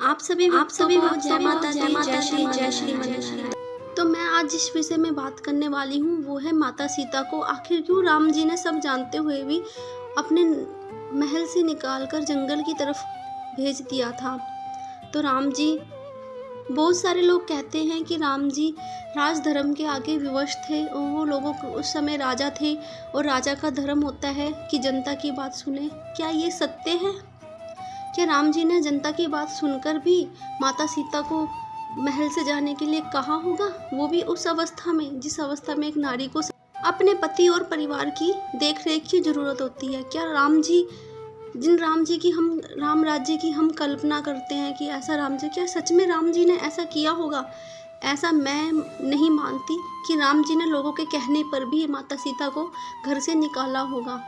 आप सभी को जय माता दी, जय श्री मन। तो मैं आज जिस विषय में बात करने वाली हूँ वो है माता सीता को आखिर क्यों राम जी ने सब जानते हुए भी अपने महल से निकालकर जंगल की तरफ भेज दिया था। तो राम जी, बहुत सारे लोग कहते हैं कि राम जी राजधर्म के आगे विवश थे और वो लोगों को उस समय राजा थे और राजा का धर्म होता है कि जनता की बात सुने। क्या ये सत्य है? क्या राम जी ने जनता की बात सुनकर भी माता सीता को महल से जाने के लिए कहा होगा, वो भी उस अवस्था में जिस अवस्था में एक नारी को अपने पति और परिवार की देखरेख की जरूरत होती है? क्या राम जी, जिन राम जी की हम राम राज्य की हम कल्पना करते हैं कि ऐसा राम जी, क्या सच में राम जी ने ऐसा किया होगा? ऐसा मैं नहीं मानती कि राम जी ने लोगों के कहने पर भी माता सीता को घर से निकाला होगा।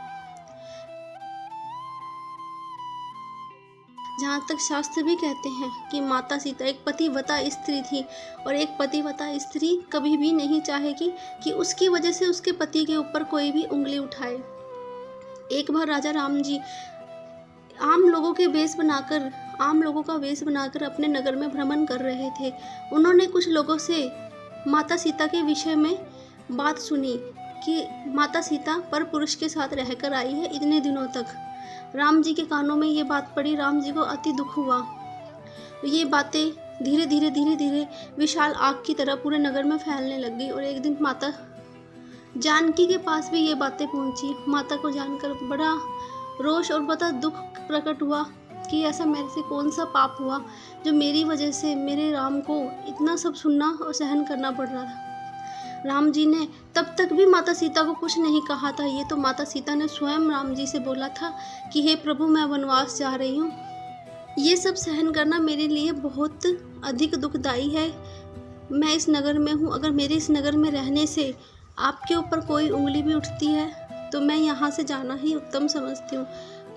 जहाँ तक शास्त्र भी कहते हैं कि माता सीता एक पतिव्रता स्त्री थी और एक पतिव्रता स्त्री कभी भी नहीं चाहेगी कि उसकी वजह से उसके पति के ऊपर कोई भी उंगली उठाए। एक बार राजा राम जी आम लोगों का वेश बनाकर अपने नगर में भ्रमण कर रहे थे। उन्होंने कुछ लोगों से माता सीता के विषय में बात सुनी कि माता सीता पर पुरुष के साथ रहकर आई है इतने दिनों तक। राम जी के कानों में ये बात पड़ी, राम जी को अति दुख हुआ। ये बातें धीरे धीरे विशाल आग की तरह पूरे नगर में फैलने लग गई और एक दिन माता जानकी के पास भी ये बातें पहुंची। माता को जानकर बड़ा रोष और बड़ा दुख प्रकट हुआ कि ऐसा मेरे से कौन सा पाप हुआ जो मेरी वजह से मेरे राम को इतना सब सुनना और सहन करना पड़ रहा था। राम जी ने तब तक भी माता सीता को कुछ नहीं कहा था। ये तो माता सीता ने स्वयं राम जी से बोला था कि हे प्रभु, मैं वनवास जा रही हूँ, ये सब सहन करना मेरे लिए बहुत अधिक दुखदाई है। मैं इस नगर में हूँ, अगर मेरे इस नगर में रहने से आपके ऊपर कोई उंगली भी उठती है तो मैं यहाँ से जाना ही उत्तम समझती हूँ।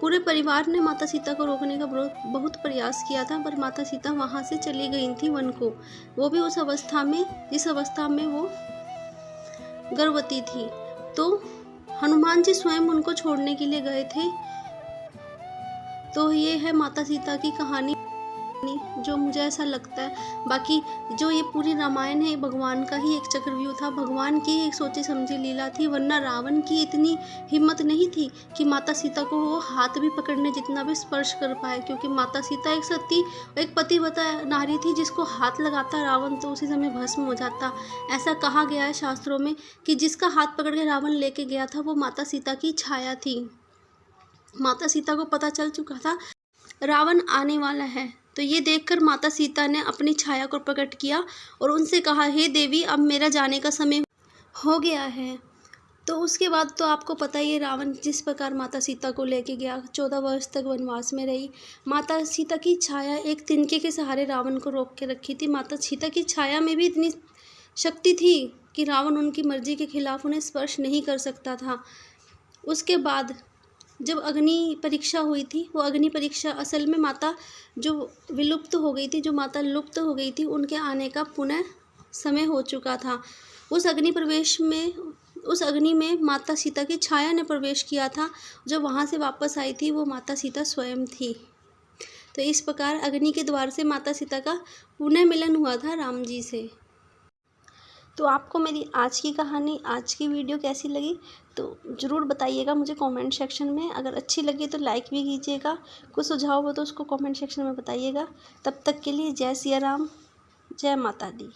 पूरे परिवार ने माता सीता को रोकने का बहुत प्रयास किया था, पर माता सीता वहाँ से चली गई थी वन को, वो भी उस अवस्था में जिस अवस्था में वो गर्भवती थी। तो हनुमान जी स्वयं उनको छोड़ने के लिए गए थे। तो ये है माता सीता की कहानी, जो मुझे ऐसा लगता है। बाकी जो ये पूरी रामायण है भगवान का ही एक चक्रव्यूह था, भगवान की एक सोची समझी लीला थी, वरना रावण की इतनी हिम्मत नहीं थी कि माता सीता को वो हाथ भी पकड़ने जितना भी स्पर्श कर पाए, क्योंकि माता सीता एक सती एक पतिव्रता नारी थी जिसको हाथ लगाता रावण तो उसी समय भस्म हो जाता। ऐसा कहा गया है शास्त्रों में कि जिसका हाथ पकड़ के रावण लेके गया था वो माता सीता की छाया थी। माता सीता को पता चल चुका था रावण आने वाला है, तो ये देखकर माता सीता ने अपनी छाया को प्रकट किया और उनसे कहा, हे देवी, अब मेरा जाने का समय हो गया है। तो उसके बाद तो आपको पता ही है रावण जिस प्रकार माता सीता को लेके गया, 14 वर्ष तक वनवास में रही। माता सीता की छाया एक तिनके के सहारे रावण को रोक के रखी थी। माता सीता की छाया में भी इतनी शक्ति थी कि रावण उनकी मर्जी के खिलाफ उन्हें स्पर्श नहीं कर सकता था। उसके बाद जब अग्नि परीक्षा हुई थी, वो अग्नि परीक्षा असल में माता जो विलुप्त हो गई थी, जो माता लुप्त हो गई थी, उनके आने का पुनः समय हो चुका था। उस अग्नि में माता सीता की छाया ने प्रवेश किया था। जो वहाँ से वापस आई थी वो माता सीता स्वयं थी। तो इस प्रकार अग्नि के द्वार से माता सीता का पुनः मिलन हुआ था राम जी से। तो आपको मेरी आज की कहानी, आज की वीडियो कैसी लगी तो ज़रूर बताइएगा मुझे कमेंट सेक्शन में। अगर अच्छी लगी तो लाइक भी कीजिएगा, कुछ सुझाव हो तो उसको कमेंट सेक्शन में बताइएगा। तब तक के लिए जय सिया राम, जय माता दी।